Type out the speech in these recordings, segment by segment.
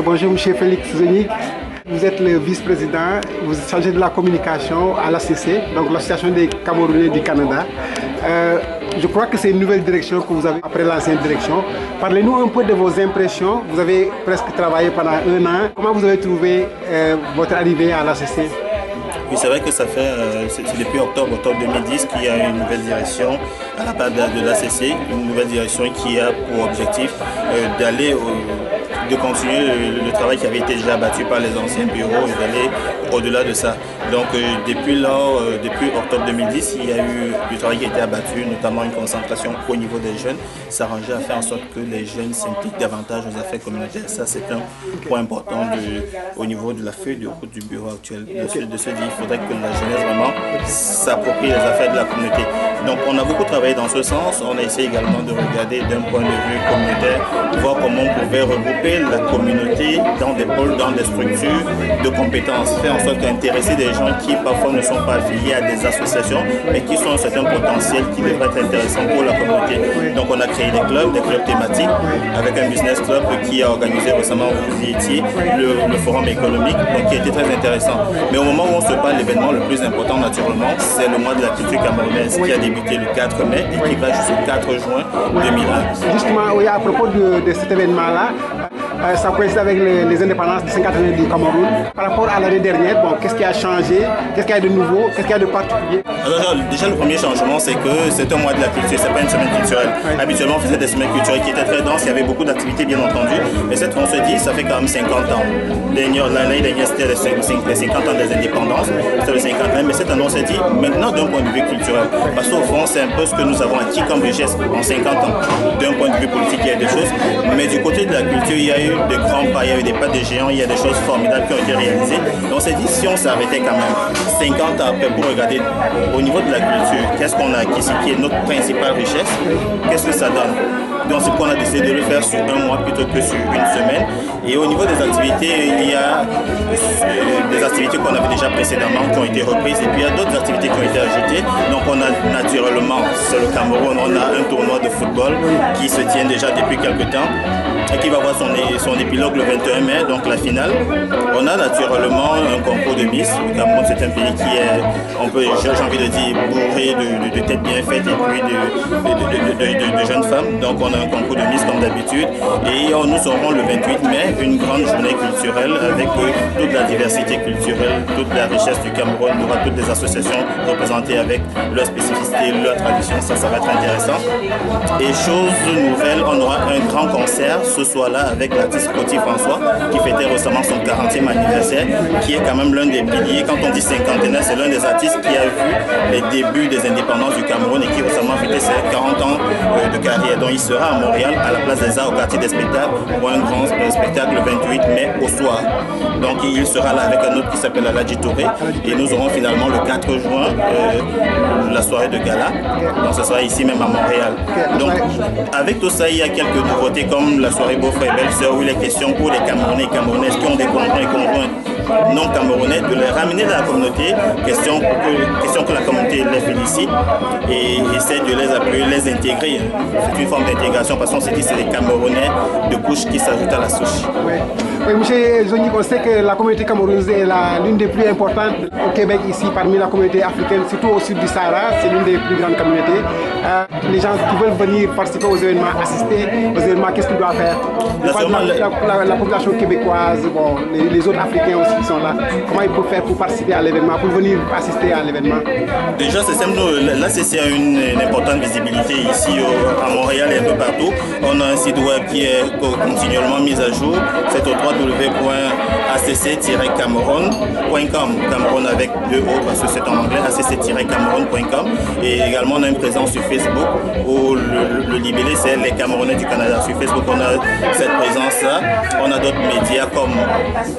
Bonjour, M. Félix Zonic. Vous êtes le vice-président, vous êtes chargé de la communication à l'ACC, donc l'Association des Camerounais du Canada. Je crois que c'est une nouvelle direction que vous avez après l'ancienne direction. Parlez-nous un peu de vos impressions. Vous avez presque travaillé pendant un an. Comment vous avez trouvé votre arrivée à l'ACC? Oui, c'est vrai que ça fait, c'est depuis octobre 2010 qu'il y a une nouvelle direction à la part de l'ACC, une nouvelle direction qui a pour objectif de continuer le travail qui avait été déjà abattu par les anciens bureaux et d'aller au-delà de ça. Donc depuis octobre 2010, il y a eu du travail qui a été abattu, notamment une concentration au niveau des jeunes, s'arranger à faire en sorte que les jeunes s'impliquent davantage aux affaires communautaires. Ça, c'est un point important au niveau de la feuille de route du bureau actuel. De se dire, il faudrait que la jeunesse vraiment s'approprie les affaires de la communauté. Donc on a beaucoup travaillé dans ce sens. On a essayé également de regarder d'un point de vue communautaire, voir comment on pouvait regrouper la communauté dans des pôles, dans des structures de compétences, faire en sorte d'intéresser des gens qui parfois ne sont pas affiliés à des associations, mais qui sont un certain potentiel qui devrait être intéressant pour la communauté. Donc on a créé des clubs thématiques, avec un business club qui a organisé récemment, vous y étiez, le forum économique, donc qui a été très intéressant. Mais au moment où on se parle, l'événement le plus important naturellement, c'est le mois de la culture camerounaise qui a débuté le 4 mai et qui va jusqu'au 4 juin 2001. Justement, oui, à propos de cet événement-là, ça coïncide avec les indépendances des 50 années du Cameroun. Par rapport à l'année dernière, bon, qu'est-ce qui a changé? Qu'est-ce qu'il y a de nouveau? Qu'est-ce qu'il y a de particulier? Alors, déjà, le premier changement, c'est que c'est un mois de la culture, c'est pas une semaine culturelle. Habituellement, on faisait des semaines culturelles qui étaient très denses, il y avait beaucoup d'activités, bien entendu. Mais cette fois, on se dit, ça fait quand même 50 ans. L'année dernière, c'était les 50 ans des indépendances, c'était le 50 ans. Mais cette année, on s'est dit, maintenant, d'un point de vue culturel, parce qu'au fond, c'est un peu ce que nous avons acquis comme richesse en 50 ans. D'un point de vue politique, il y a des choses. Mais du côté de la culture, il y a eu de grands pas, il y a eu des pas de géants, il y a des choses formidables qui ont été réalisées. Donc on s'est dit, si on s'arrêtait quand même 50 ans après pour regarder au niveau de la culture, qu'est-ce qu'on a acquis, qui est notre principale richesse, qu'est-ce que ça donne? Donc c'est pourquoi on a décidé de le faire sur un mois plutôt que sur une semaine. Et au niveau des activités, il y a des activités qu'on avait déjà précédemment qui ont été reprises et puis il y a d'autres activités qui ont été ajoutées. Donc on a naturellement, c'est le Cameroun, on a un tournoi de football qui se tient déjà depuis quelques temps et qui va avoir son épilogue le 21 mai, donc la finale. On a naturellement un concours de Miss. Le Cameroun, c'est un pays qui est, j'ai envie de dire, bourré de têtes bien faites et puis de jeunes femmes. Donc on a un concours de Miss comme d'habitude. Et nous aurons le 28 mai une grande journée culturelle avec toute la diversité culturelle, toute la richesse du Cameroun. Il y aura toutes les associations représentées avec leur spécificité, leur tradition. Ça va être intéressant. Et chose nouvelle, on aura un grand concert ce soir-là avec l'artiste Coty François qui fêtait récemment son 40e anniversaire, qui est quand même l'un des piliers. Quand on dit cinquantenaire, c'est l'un des artistes qui a vu les débuts des indépendances du Cameroun et qui récemment fêtait ses 40 ans de carrière. Donc il sera à Montréal, à la place des Arts, au quartier des spectacles, pour un grand spectacle le 28 mai au soir. Donc il sera là avec un autre qui s'appelle Aladji Touré et nous aurons finalement le 4 juin la soirée de gala. Donc ce sera ici même à Montréal. Donc avec tout ça, il y a quelques nouveautés comme la soirée beau-frère et belle-sœur où il est question pour les Camerounais et Camerounaises qui ont des conjoints et conjointes non camerounais de les ramener dans la communauté, question que la communauté les félicite et essaie de les appuyer, les intégrer. C'est une forme d'intégration parce qu'on s'est dit que c'est les Camerounais de couche qui s'ajoutent à la souche. Oui, M. Zonic, on sait que la communauté camerounaise est l'une des plus importantes au Québec ici, parmi la communauté africaine, surtout au sud du Sahara, c'est l'une des plus grandes communautés. Les gens qui veulent venir participer aux événements, assister aux événements, qu'est-ce qu'ils doivent faire? La population québécoise, bon, les autres Africains aussi qui sont là, comment ils peuvent faire pour participer à l'événement, pour venir assister à l'événement? Déjà, c'est simple, l'ACC a une importante visibilité ici à Montréal et un peu partout. On a un site web qui est continuellement mis à jour, c'est au www.acc-cameroun.com, Cameroun avec 2 O parce que c'est en anglais, acc-cameroun.com. Et également on a une présence sur Facebook où le libellé c'est les Camerounais du Canada. Sur Facebook on a cette présence-là. On a d'autres médias comme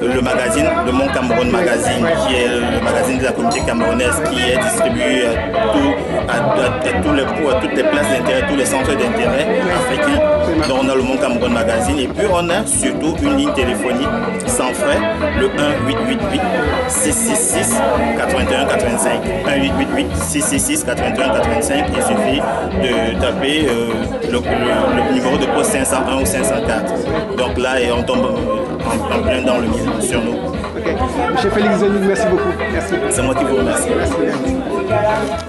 le magazine, le Mon Cameroun Magazine, qui est le magazine de la communauté camerounaise qui est distribué à toutes les places d'intérêt, tous les centres d'intérêt africains. Donc on a le Mon Cameroun Magazine et puis on a surtout une ligne téléphonique sans frais, le 1-888-666-8185. 1-888-666-8185. Il suffit de taper le numéro de poste 500 501 ou 504. Donc là, et on tombe en plein dans le mille sur nous. Ok. Monsieur Félix Zoni, merci beaucoup. Merci. C'est moi qui vous remercie. Merci.